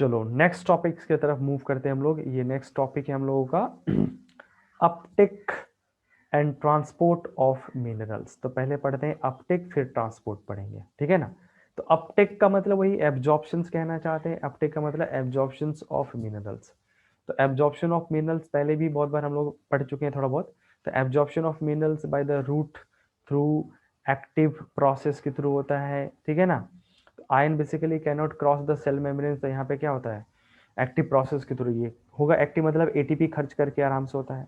चलो next topic की तरफ मूव करते हैं हम लोग। ये नेक्स्ट टॉपिक है हम लोगों का Uptake and transport of minerals. तो पहले पढ़ते हैं अपटेक, फिर ट्रांसपोर्ट पढ़ेंगे, ठीक है ना। तो अपटेक का मतलब वही एब्जॉर्प्शंस कहना चाहते हैं। अपटेक का मतलब एब्जॉर्प्शंस ऑफ मिनरल्स। तो एब्जॉर्प्शन ऑफ मिनरल्स पहले भी बहुत बार हम लोग पढ़ चुके हैं थोड़ा बहुत। तो absorption of minerals by the root through active process के थ्रू होता है, ठीक है ना। Ion basically can not cross the cell membrane. तो यहाँ पे क्या होता है, एक्टिव प्रोसेस के थ्रू ये होगा। एक्टिव मतलब एटीपी खर्च करके आराम से होता है।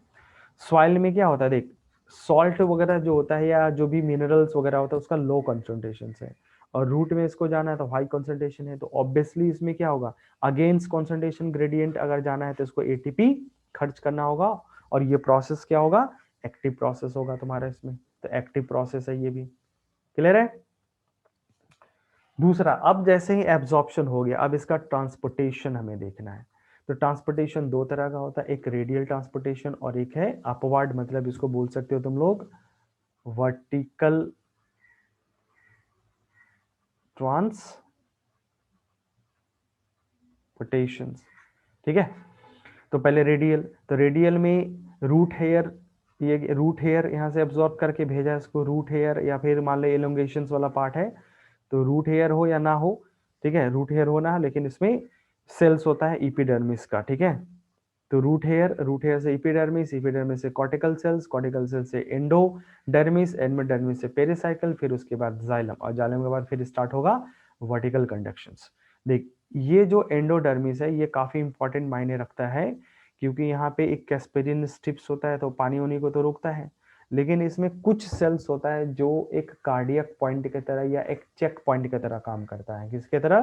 सॉइल में क्या होता है, देख सॉल्ट वगैरह जो होता है या जो भी मिनरल्स वगैरह होता है उसका लो कंसंट्रेशन है, और रूट में इसको जाना है तो हाई कंसंट्रेशन है। तो ऑब्वियसली इसमें क्या होगा, अगेंस्ट कंसंट्रेशन ग्रेडियंट अगर जाना है तो इसको एटीपी खर्च करना होगा, और ये प्रोसेस क्या होगा, एक्टिव प्रोसेस होगा तुम्हारा इसमें। तो एक्टिव प्रोसेस है ये भी, क्लियर है। दूसरा, अब जैसे ही एब्जॉर्प्शन हो गया, अब इसका ट्रांसपोर्टेशन हमें देखना है। तो ट्रांसपोर्टेशन दो तरह का होता है, एक रेडियल ट्रांसपोर्टेशन और एक है अपवर्ड, मतलब इसको बोल सकते हो तुम लोग वर्टिकल ट्रांसपोर्टेशन, ठीक है। तो पहले रेडियल, तो रेडियल में रूट हेयर, ये रूट हेयर यहाँ से एब्जॉर्ब करके भेजा इसको, रूट हेयर या फिर मान लो एलोंगेशन वाला पार्ट है, तो रूट हेयर हो या ना हो, ठीक है, रूट हेयर होना है, लेकिन इसमें सेल्स होता है इपिडर्मिस का, ठीक है। तो रूट हेयर से इपिडर्मिस, इपिडर्मिस से कॉर्टिकल सेल्स, कॉर्टिकल सेल्स से एंडोडर्मिस, एंडोडर्मिस से पेरिसाइकल, फिर उसके बाद जाइलम, और जाइलम के बाद फिर स्टार्ट होगा वर्टिकल कंडक्शंस। देख ये जो एंडोडर्मिस है ये काफी इंपॉर्टेंट मायने रखता है, क्योंकि यहाँ पे एक कैस्पेरिन स्ट्रिप्स होता है तो पानी होने को तो रोकता है, लेकिन इसमें कुछ सेल्स होता है जो एक कार्डियक पॉइंट की तरह या एक चेक पॉइंट की तरह काम करता है। किसके तरह,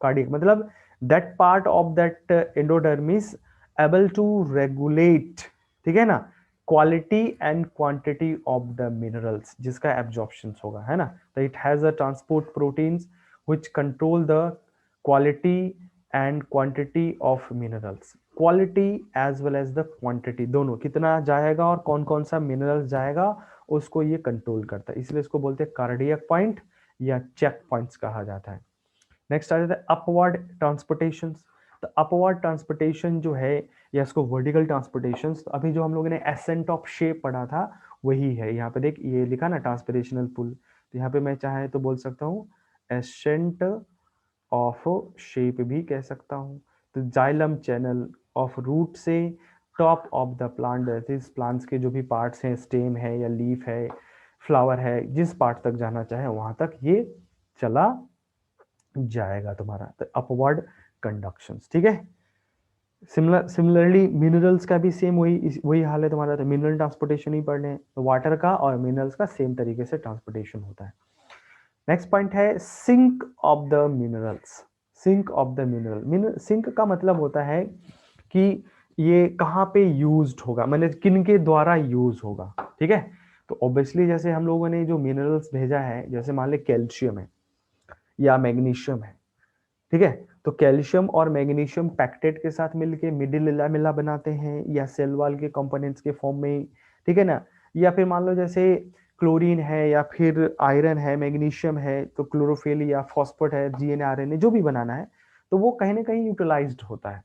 कार्डियक, मतलब that part of that endodermis able to regulate, ठीक है ना, quality and quantity of the minerals, जिसका एब्जॉर्प्शन होगा, है ना। तो it has a transport proteins which control the quality and quantity of minerals. Quality as well as the quantity, दोनों कितना जाएगा और कौन कौन सा मिनरल्स जाएगा उसको ये कंट्रोल करता है, इसलिए इसको बोलते हैं कार्डियक पॉइंट या चेक पॉइंट्स कहा जाता है। नेक्स्ट आ जाता है अपवर्ड ट्रांसपोर्टेशन। तो अपवर्ड ट्रांसपोर्टेशन जो है या इसको वर्टिकल ट्रांसपोर्टेशन, तो अभी जो हम लोगों ने एसेंट ऑफ शेप पढ़ा था वही है। यहाँ पे देख ये लिखा ना ट्रांसपिरेशनल पुल, तो यहाँ पे मैं चाहे तो बोल सकता हूँ एसेंट ऑफ शेप भी कह सकता हूँ। तो जाइलम चैनल ऑफ रूट से top of the plant, that is plants के जो भी पार्ट्स हैं, स्टेम है या लीफ है, फ्लावर है, जिस पार्ट तक जाना चाहे वहां तक ये चला जाएगा तुम्हारा। तो अपवर्ड कंडक्शंस, ठीक है। सिमिलरली मिनरल्स का भी सेम वही हाल है तुम्हारा। तो मिनरल ट्रांसपोर्टेशन ही पढ़ने, तो वाटर का और मिनरल्स का सेम तरीके से ट्रांसपोर्टेशन होता है। नेक्स्ट पॉइंट है sink of the minerals. Sink of the mineral, sink का मतलब होता है कि ये कहाँ पे यूज्ड होगा, मतलब किन के द्वारा यूज होगा, ठीक है। तो ऑब्वियसली जैसे हम लोगों ने जो मिनरल्स भेजा है, जैसे मान ले कैल्शियम है या मैग्नीशियम है, ठीक है। तो कैल्शियम और मैग्नीशियम पैक्टेट के साथ मिलके मिडिल लामेला बनाते हैं या सेल वॉल के कंपोनेंट्स के फॉर्म में, ठीक है ना। या फिर मान लो जैसे क्लोरीन है या फिर आयरन है, मैग्नीशियम है, तो क्लोरोफिल या फॉस्फेट है, जीएनए आरएनए जो भी बनाना है, तो वो कहीं ना कहीं यूटिलाइज्ड होता है।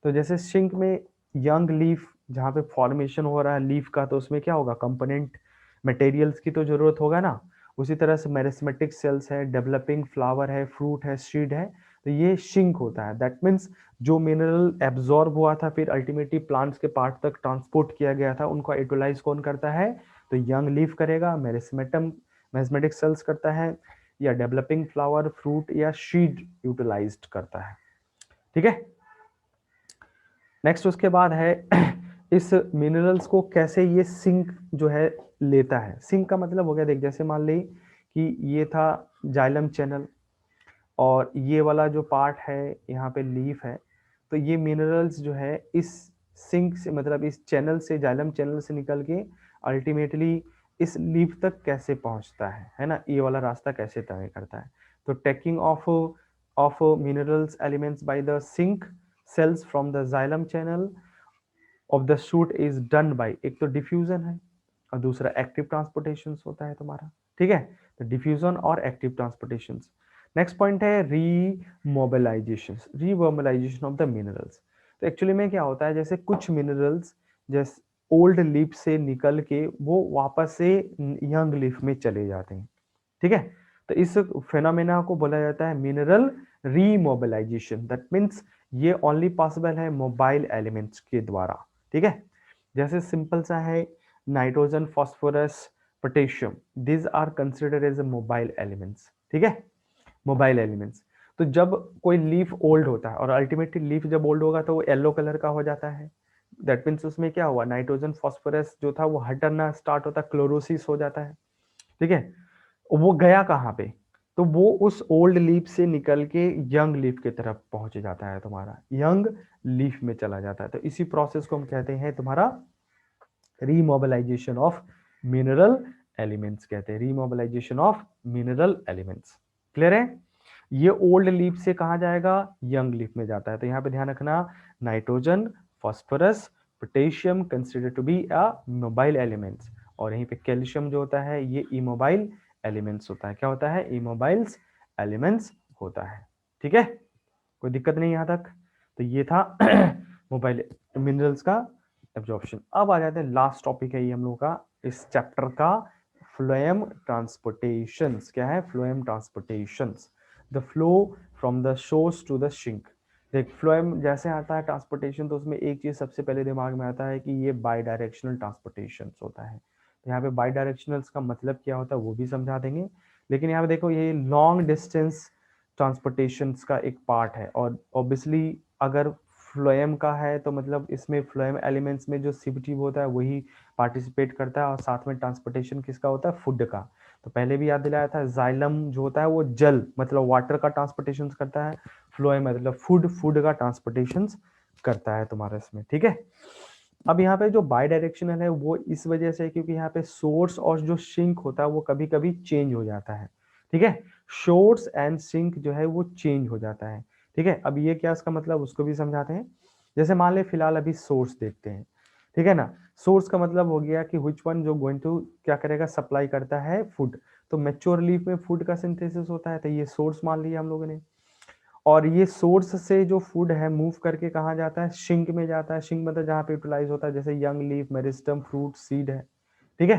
तो जैसे सिंक में यंग लीफ जहाँ पे फॉर्मेशन हो रहा है लीफ का, तो उसमें क्या होगा, कंपोनेंट मटेरियल्स की तो जरूरत होगा ना। उसी तरह से मेरिस्मेटिक सेल्स है, डेवलपिंग फ्लावर है, फ्रूट है, सीड है, तो ये सिंक होता है। दैट मीन्स जो मिनरल एब्जॉर्ब हुआ था फिर अल्टीमेटली प्लांट्स के पार्ट तक ट्रांसपोर्ट किया गया था, उनको यूटिलाइज कौन करता है, तो यंग लीफ करेगा, मेरिस्मेटिक सेल्स करता है, या डेवलपिंग फ्लावर, फ्रूट या सीड यूटिलाइज करता है, ठीक है। नेक्स्ट उसके बाद है इस मिनरल्स को कैसे ये सिंक जो है लेता है। सिंक का मतलब हो गया, देख जैसे मान ली कि ये था जाइलम चैनल, और ये वाला जो पार्ट है यहाँ पे लीफ है, तो ये मिनरल्स जो है इस सिंक से, मतलब इस चैनल से, जाइलम चैनल से निकल के अल्टीमेटली इस लीफ तक कैसे पहुंचता है ना, ये वाला रास्ता कैसे तय करता है। तो taking of minerals elements by the sink cells from the xylem channel of the shoot is done by, एक तो डिफ्यूजन है और दूसरा एक्टिव ट्रांसपोर्टेशन होता है तुम्हारा, ठीक है। तो डिफ्यूजन और एक्टिव ट्रांसपोर्टेशन। नेक्स्ट पॉइंट है रीमोबिलाइजेशन ऑफ द मिनरल्स। तो एक्चुअली में क्या होता है, जैसे कुछ मिनरल्स जैसे ओल्ड लीफ से निकल के वो वापस से यंग लीफ में चले जाते हैं, ठीक है। तो इस फेनोमेना को बोला जाता है मिनरल रीमोबिलाइजेशन। दैट मीन्स ये ओनली पॉसिबल है मोबाइल एलिमेंट्स के द्वारा, ठीक है। जैसे सिंपल सा है nitrogen, phosphorus, potassium, these are considered as mobile elements, ठीक है, मोबाइल एलिमेंट्स। तो जब कोई लीफ ओल्ड होता है और अल्टीमेटली लीफ जब ओल्ड होगा तो वो येलो कलर का हो जाता है। दैट मीन्स उसमें क्या हुआ, नाइट्रोजन फास्फोरस जो था वो हटना स्टार्ट होता है, क्लोरोसिस हो जाता है, ठीक है। वो गया कहाँ पे, तो वो उस ओल्ड लीफ से निकल के यंग लीफ की तरफ पहुंच जाता है, तुम्हारा यंग लीफ में चला जाता है। तो इसी प्रोसेस को हम कहते हैं तुम्हारा रीमोबिलाइजेशन ऑफ मिनरल एलिमेंट्स, कहते हैं remobilisation of mineral elements. Clear है। ये ओल्ड लीफ से कहा जाएगा, यंग लीफ में जाता है। तो यहाँ पे ध्यान रखना, nitrogen, phosphorus, potassium consider to be a mobile elements, और यहीं पे कैल्शियम जो होता है ये इमोबाइल एलिमेंट्स होता है। क्या होता है, इमोबाइल्स एलिमेंट्स होता है, ठीक है। कोई दिक्कत नहीं यहाँ तक। तो ये था मोबाइल मिनरल्स का एब्जॉर्प्शन। अब आ जाते हैं, लास्ट टॉपिक है ये हम लोग का इस चैप्टर का, फ्लोएम ट्रांसपोर्टेशंस। क्या है, phloem transportations, the flow from the source to the sink. देख फ्लोएम जैसे आता है ट्रांसपोर्टेशन, तो उसमें एक चीज सबसे पहले दिमाग में आता है कि ये बाई डायरेक्शनल ट्रांसपोर्टेशन होता है। तो यहाँ पे बाई डायरेक्शनल्स का मतलब क्या होता है वो भी समझा देंगे। लेकिन यहाँ पे देखो ये लॉन्ग डिस्टेंस ट्रांसपोर्टेशन का एक पार्ट है, और ऑब्वियसली अगर फ्लोएम का है तो मतलब इसमें फ्लोएम एलिमेंट्स में जो सीबीटी होता है वही पार्टिसिपेट करता है, और साथ में ट्रांसपोर्टेशन किसका होता है, फूड का। तो पहले भी याद दिलाया था, जाइलम जो होता है वो जल मतलब वाटर का ट्रांसपोर्टेशन करता है, फ्लोएम मतलब फूड का ट्रांसपोर्टेशन करता है तुम्हारा इसमें, ठीक है। अब यहाँ पे जो बाई डायरेक्शनल है वो इस वजह से क्योंकि यहाँ पे सोर्स और जो सिंक होता है वो कभी कभी चेंज हो जाता है, ठीक है। सोर्स एंड सिंक जो है वो चेंज हो जाता है, ठीक है। अब ये क्या इसका मतलब उसको भी समझाते हैं। जैसे मान ले फिलहाल अभी सोर्स देखते हैं, ठीक है ना। सोर्स का मतलब हो गया कि व्हिच वन जो गोइंग टू क्या करेगा, सप्लाई करता है फूड। तो मैच्योर लीफ में फूड का सिंथेसिस होता है, तो ये सोर्स मान लिया हम लोगों ने। और ये सोर्स से जो फूड है मूव करके कहाँ जाता है, शिंक में जाता है। शिंक मतलब जहाँ पे यूटिलाइज होता है, जैसे young leaf, meristem, fruit, seed है, ठीक है।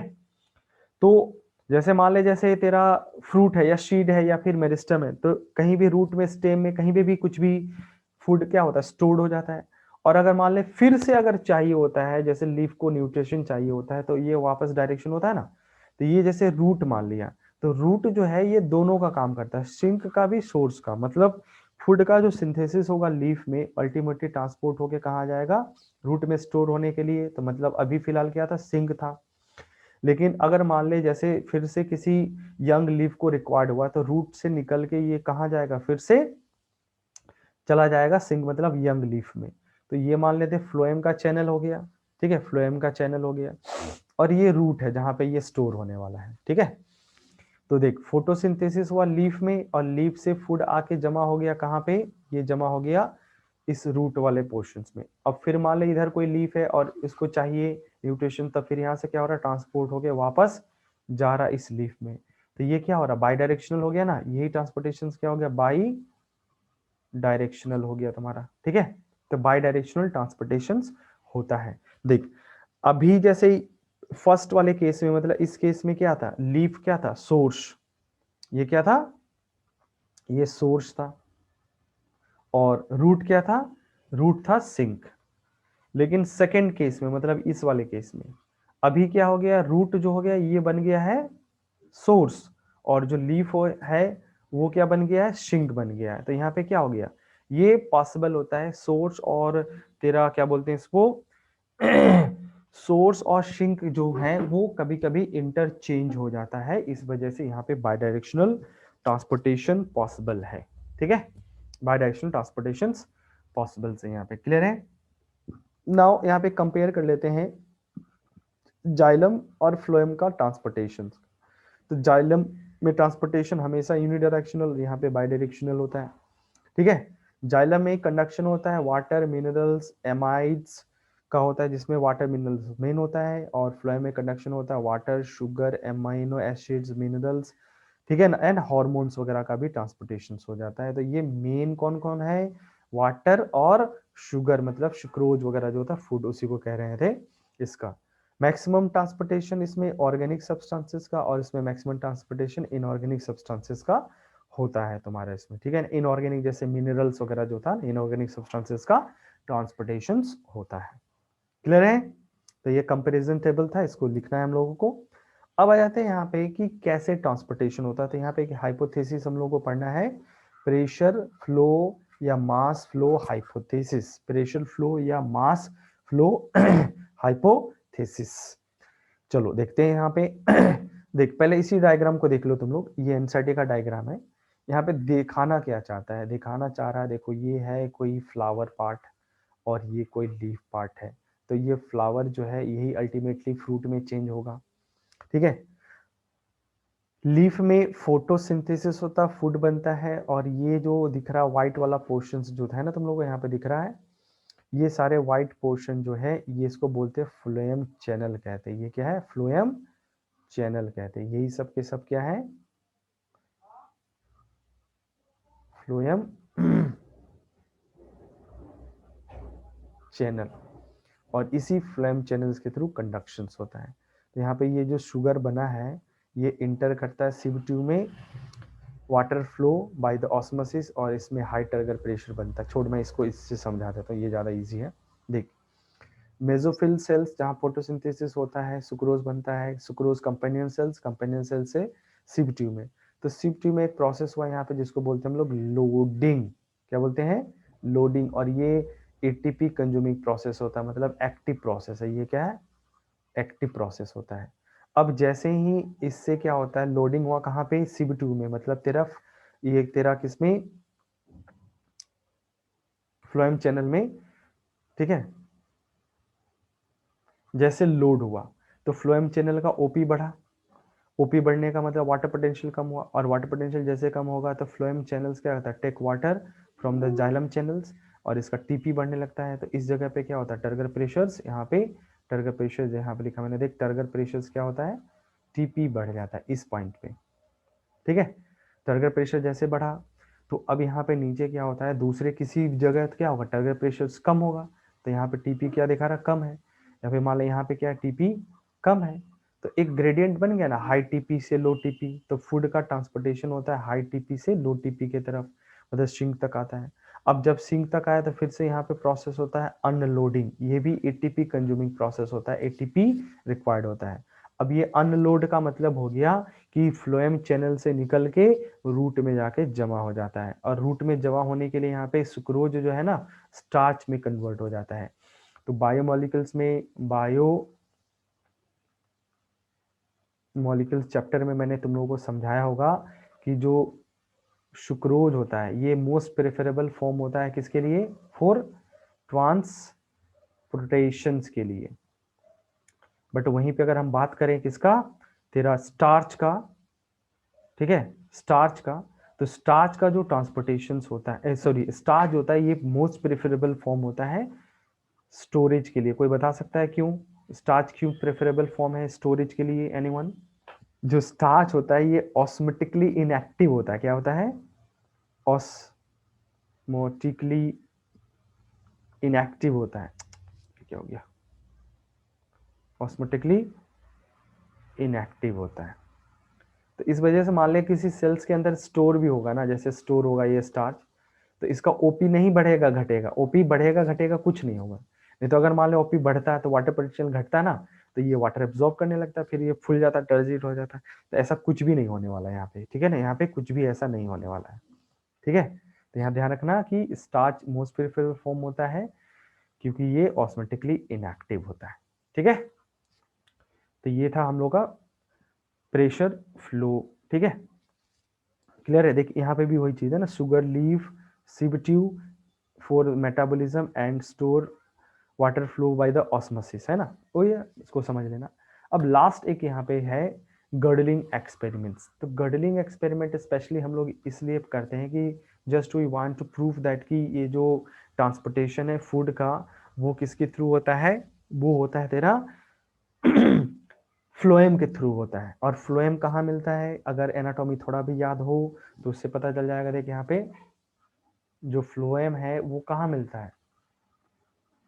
तो जैसे मान ले जैसे तेरा फ्रूट है या सीड है या फिर मेरिस्टम है, तो कहीं भी रूट में, स्टेम में, कहीं पे भी कुछ भी फूड क्या होता है, स्टोर्ड हो जाता है। और अगर मान ले फिर से अगर चाहिए होता है, जैसे लीफ को न्यूट्रिशन चाहिए होता है, तो ये वापस डायरेक्शन होता है ना। तो ये जैसे रूट मान लिया, तो रूट जो है ये दोनों का काम करता है, सिंक का भी सोर्स का। मतलब फूड का जो सिंथेसिस होगा लीफ में अल्टीमेटली ट्रांसपोर्ट होके कहाँ जाएगा, रूट में स्टोर होने के लिए। तो मतलब अभी फिलहाल क्या था, सिंक था। लेकिन अगर मान ले जैसे फिर से किसी यंग लीफ को रिक्वायर्ड हुआ, तो रूट से निकल के ये कहाँ जाएगा, फिर से चला जाएगा सिंक मतलब यंग लीफ में। तो ये मान लेते फ्लोएम का चैनल हो गया, ठीक है, फ्लोएम का चैनल हो गया। और ये रूट है जहां पे ये स्टोर होने वाला है, ठीक है। तो देख फोटोसिंथेसिस हुआ लीफ में, और लीफ से फूड आके जमा हो गया कहाँ पे, ये जमा हो गया इस रूट वाले पोर्शंस में। अब फिर मान ले इधर कोई लीफ है और इसको चाहिए न्यूट्रिशन, तब फिर यहाँ से क्या हो रहा है, ट्रांसपोर्ट हो गया वापस जा रहा इस लीफ में। तो ये क्या हो रहा है, बाई डायरेक्शनल हो गया ना, यही ट्रांसपोर्टेशन क्या हो गया, बाई डायरेक्शनल हो गया तुम्हारा, ठीक है। तो बाई डायरेक्शनल ट्रांसपोर्टेशन होता है। देख अभी जैसे फर्स्ट वाले केस में, मतलब इस केस में क्या था, लीफ क्या था, सोर्स। ये क्या था, ये सोर्स था। और रूट क्या था, रूट था सिंक। लेकिन सेकंड केस में मतलब इस वाले केस में अभी क्या हो गया, रूट जो हो गया ये बन गया है सोर्स, और जो लीफ है वो क्या बन गया है, सिंक बन गया है। तो यहाँ पे क्या हो गया, ये पॉसिबल होता है सोर्स और तेरा क्या बोलते हैं इसको सोर्स और सिंक जो है वो कभी कभी इंटरचेंज हो जाता है, इस वजह से यहाँ पे बाई डायरेक्शनल ट्रांसपोर्टेशन पॉसिबल है, ठीक है। बाई डायरेक्शनल ट्रांसपोर्टेशन पॉसिबल से यहाँ पे क्लियर है। नाउ यहाँ पे कंपेयर कर लेते हैं जाइलम और फ्लोएम का ट्रांसपोर्टेशन। तो जाइलम में ट्रांसपोर्टेशन हमेशा यूनिडायरेक्शनल, यहाँ पे बाई डायरेक्शनल होता है, ठीक है। जाइलम में कंडक्शन होता है वाटर, मिनरल्स, एमाइड्स का होता है, जिसमें वाटर मिनरल्स मेन होता है। और फ्लोएम में कंडक्शन होता है water, sugar, amino acids, minerals, ठीक है ना, एंड हार्मोन्स वगैरह का भी ट्रांसपोर्टेशन हो जाता है। तो ये मेन कौन कौन है, वाटर और शुगर, मतलब सुक्रोज वगैरह जो होता है फूड, उसी को कह रहे थे इसका। मैक्सिमम ट्रांसपोर्टेशन इसमें ऑर्गेनिक सब्सटेंसेस का, और इसमें मैक्सिमम ट्रांसपोर्टेशन इनऑर्गेनिक सब्सटेंसेस का होता है तुम्हारा इसमें, ठीक है। इनऑर्गेनिक जैसे मिनरल्स वगैरह जो था, इनऑर्गेनिक सब्सटेंसेस का ट्रांसपोर्टेशन होता है। क्लियर है? तो ये कंपैरिजन टेबल था, इसको लिखना है हम लोगों को। अब आ जाते हैं यहाँ पे कि कैसे ट्रांसपोर्टेशन होता है। तो यहाँ पे हाइपोथेसिस हम लोगों को पढ़ना है, प्रेशर फ्लो या mass flow hypothesis, pressure flow या मास फ्लो हाइपोथेसिस। चलो देखते हैं यहाँ पे देख, पहले इसी डायग्राम को देख लो तुम लोग, ये एनसीईआरटी का डायग्राम है। यहाँ पे दिखाना क्या चाहता है, दिखाना चाह रहा है, देखो ये है कोई फ्लावर पार्ट और ये कोई लीफ पार्ट है। तो ये फ्लावर जो है यही अल्टीमेटली फ्रूट में चेंज होगा, ठीक है। लीफ में फोटोसिंथेसिस होता, फूड बनता है, और ये जो दिख रहा है व्हाइट वाला पोर्शन जो है ना तुम लोगों को यहाँ पे दिख रहा है, ये सारे व्हाइट पोर्शन जो है ये इसको बोलते हैं फ्लोएम चैनल कहते हैं। ये क्या है, फ्लोएम चैनल कहते हैं। यही सब के सब क्या है, फ्लोएम चैनल, और इसी फ्लोएम चैनल्स के थ्रू कंडक्शंस होता है। तो यहाँ पे ये जो शुगर बना है ये इंटर करता है सिव ट्यूब में, water flow by the osmosis, और इसमें हाई टर्गर प्रेशर बनता है। छोड़, मैं इसको इससे समझा देता हूँ, ये ज़्यादा इजी है। देख, मेसोफिल सेल्स जहाँ फोटोसिंथेसिस होता है, सुक्रोज बनता है, sucrose companion cells, companion cell से सिव ट्यूब में। तो सिव ट्यूब में एक प्रोसेस हुआ यहाँ पे जिसको बोलते हैं हम लोग लोडिंग। क्या बोलते हैं, लोडिंग। और ये एटीपी कंज्यूमिंग प्रोसेस होता है, मतलब एक्टिव प्रोसेस है। ये क्या है, एक्टिव प्रोसेस होता है। अब जैसे ही इससे क्या होता है, लोडिंग हुआ कहाँ पे, सिव ट्यूब में, मतलब तेरा ये तेरा किसमें, फ्लोएम चैनल में, ठीक है। जैसे लोड हुआ तो फ्लोएम चैनल का ओपी बढ़ा, ओपी बढ़ने का मतलब वाटर पोटेंशियल कम हुआ, और वाटर पोटेंशियल जैसे कम होगा तो फ्लोएम चैनल्स क्या होता है, take water from the xylem channels, और इसका टीपी बढ़ने लगता है। तो इस जगह पे क्या होता है, टर्गर प्रेशर्स, यहाँ पे टर्गर प्रेशर यहाँ पे लिखा मैंने, देख टर्गर प्रेशर्स क्या होता है, टीपी बढ़ जाता है इस पॉइंट पे, ठीक है। टर्गर प्रेशर जैसे बढ़ा तो अब यहाँ पे नीचे क्या होता है, दूसरे किसी जगह क्या होगा, टर्गर प्रेशर कम होगा, तो यहाँ पे टीपी क्या दिखा रहा, कम है। या फिर मान लो यहाँ पे क्या है, टीपी कम है। तो एक ग्रेडियंट बन गया ना, हाई टीपी से लो टीपी। तो फूड का ट्रांसपोर्टेशन होता है हाई टीपी से लो टीपी की तरफ, मतलब सिंक तक आता है। अब जब सिंक तक आया तो फिर से यहाँ पे प्रोसेस होता है अनलोडिंग, ये भी एटीपी कंज्यूमिंग प्रोसेस होता है, एटीपी रिक्वायर्ड होता है। अब ये अनलोड का मतलब हो गया कि फ्लोएम चैनल से निकल के रूट में जाके जमा हो जाता है, और रूट में जमा होने के लिए यहाँ पे सुक्रोज जो है ना स्टार्च में कन्वर्ट हो जाता है। तो बायोमोलिकुल्स में, बायो मॉलिक्यूल्स चैप्टर में मैंने तुम लोगों को समझाया होगा कि जो सुक्रोज होता है ये मोस्ट प्रेफरेबल फॉर्म होता है किसके लिए, फॉर ट्रांसपोर्टेशंस के लिए। बट वहीं पे अगर हम बात करें किसका, तेरा स्टार्च का, ठीक है, स्टार्च का, तो स्टार्च का जो ट्रांसपोर्टेशन होता है, सॉरी स्टार्च होता है, ये मोस्ट प्रेफरेबल फॉर्म होता है स्टोरेज के लिए। कोई बता सकता है क्यों, स्टार्च क्यों प्रेफरेबल फॉर्म है स्टोरेज के लिए, एनीवन? जो स्टार्च होता है ये ऑस्मोटिकली इनएक्टिव होता है। क्या होता है, ऑस्मोटिकली इनएक्टिव होता है। क्या हो गया, ऑस्मोटिकली इनएक्टिव होता है। तो इस वजह से मान ले किसी सेल्स के अंदर स्टोर भी होगा ना, जैसे स्टोर होगा ये स्टार्च, तो इसका ओपी नहीं बढ़ेगा घटेगा, ओपी बढ़ेगा घटेगा कुछ नहीं होगा। नहीं तो अगर मान लो ओपी बढ़ता है तो वाटर पोटेंशियल घटता है ना, तो ये वाटर एब्जॉर्ब करने लगता है, फिर ये फूल जाता है, टर्जिट हो जाता है। तो ऐसा कुछ भी नहीं होने वाला है यहाँ पे, ठीक है ना, यहाँ पे कुछ भी ऐसा नहीं होने वाला है, ठीक है। तो यहाँ ध्यान रखना कि स्टार्च मोस्ट प्रेफरेबल फॉर्म होता है क्योंकि ये ऑस्मोटिकली इनएक्टिव होता है, ठीक है। तो ये था हम लोग का प्रेशर फ्लो, ठीक है, क्लियर है। देख यहाँ पे भी वही चीज है ना, sugar leaf sieve tube for metabolism and store water flow by the osmosis, है ना, वो ये इसको समझ लेना। अब लास्ट एक यहाँ पे है गर्डलिंग एक्सपेरिमेंट्स। तो गर्डलिंग एक्सपेरिमेंट स्पेशली हम लोग इसलिए करते हैं कि just we want to prove that कि ये जो ट्रांसपोर्टेशन है फूड का वो किसके थ्रू होता है, वो होता है तेरा फ्लोएम के थ्रू होता है। और फ्लोएम कहाँ मिलता है, अगर एनाटॉमी थोड़ा भी याद हो तो उससे पता चल जाएगा। देखिए यहाँ पे जो फ्लोएम है वो कहाँ मिलता है,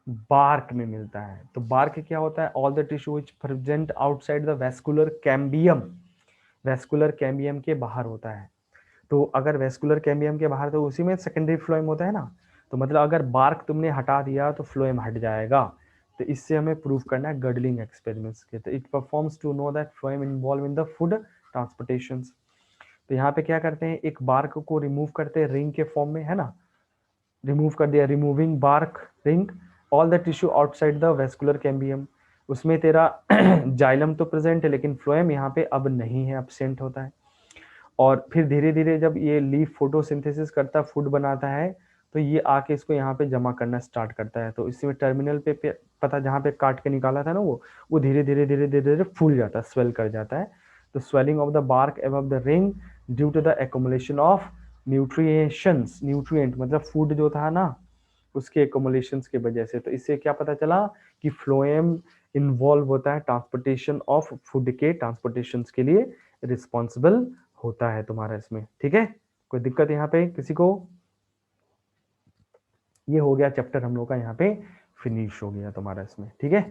बार्क में मिलता है। तो बार्क क्या होता है, all the tissue which present outside the vascular cambium, vascular cambium के बाहर होता है। तो अगर वेस्कुलर कैम्बियम के बाहर, तो उसी में सेकेंडरी फ्लोएम होता है ना। तो मतलब अगर बार्क तुमने हटा दिया तो फ्लोएम हट जाएगा। तो इससे हमें प्रूव करना है गर्डलिंग एक्सपेरिमेंट्स के। तो it performs to know that phloem involve in the food transportation. तो यहाँ पे क्या करते हैं, एक बार्क को रिमूव करते हैं रिंग के फॉर्म में, है ना, रिमूव कर दिया, removing bark ring all the tissue outside the vascular cambium. उसमें तेरा जाइलम तो प्रेजेंट है लेकिन फ्लोएम यहाँ पे अब नहीं है, एब्सेंट होता है। और फिर धीरे धीरे जब ये लीफ फोटोसिंथेसिस करता है, फूड बनाता है, तो ये आके इसको यहाँ पे जमा करना स्टार्ट करता है। तो इसमें टर्मिनल पे पता जहाँ पे काट के निकाला था ना, वो धीरे धीरे धीरे धीरे धीरे फूल जाता है, स्वेल कर जाता है। तो swelling of the bark above the ring due to the accumulation of nutritions, nutrient मतलब फूड जो था ना उसके एक्युमुलेशंस की वजह से। तो इससे क्या पता चला कि फ्लोएम इन्वॉल्व होता है ट्रांसपोर्टेशन ऑफ फूड के, ट्रांसपोर्टेशन के लिए रिस्पॉन्सिबल होता है तुम्हारा इसमें। ठीक है, कोई दिक्कत यहाँ पे किसी को? ये हो गया चैप्टर हम लोग का यहाँ पे फिनिश हो गया तुम्हारा इसमें। ठीक है।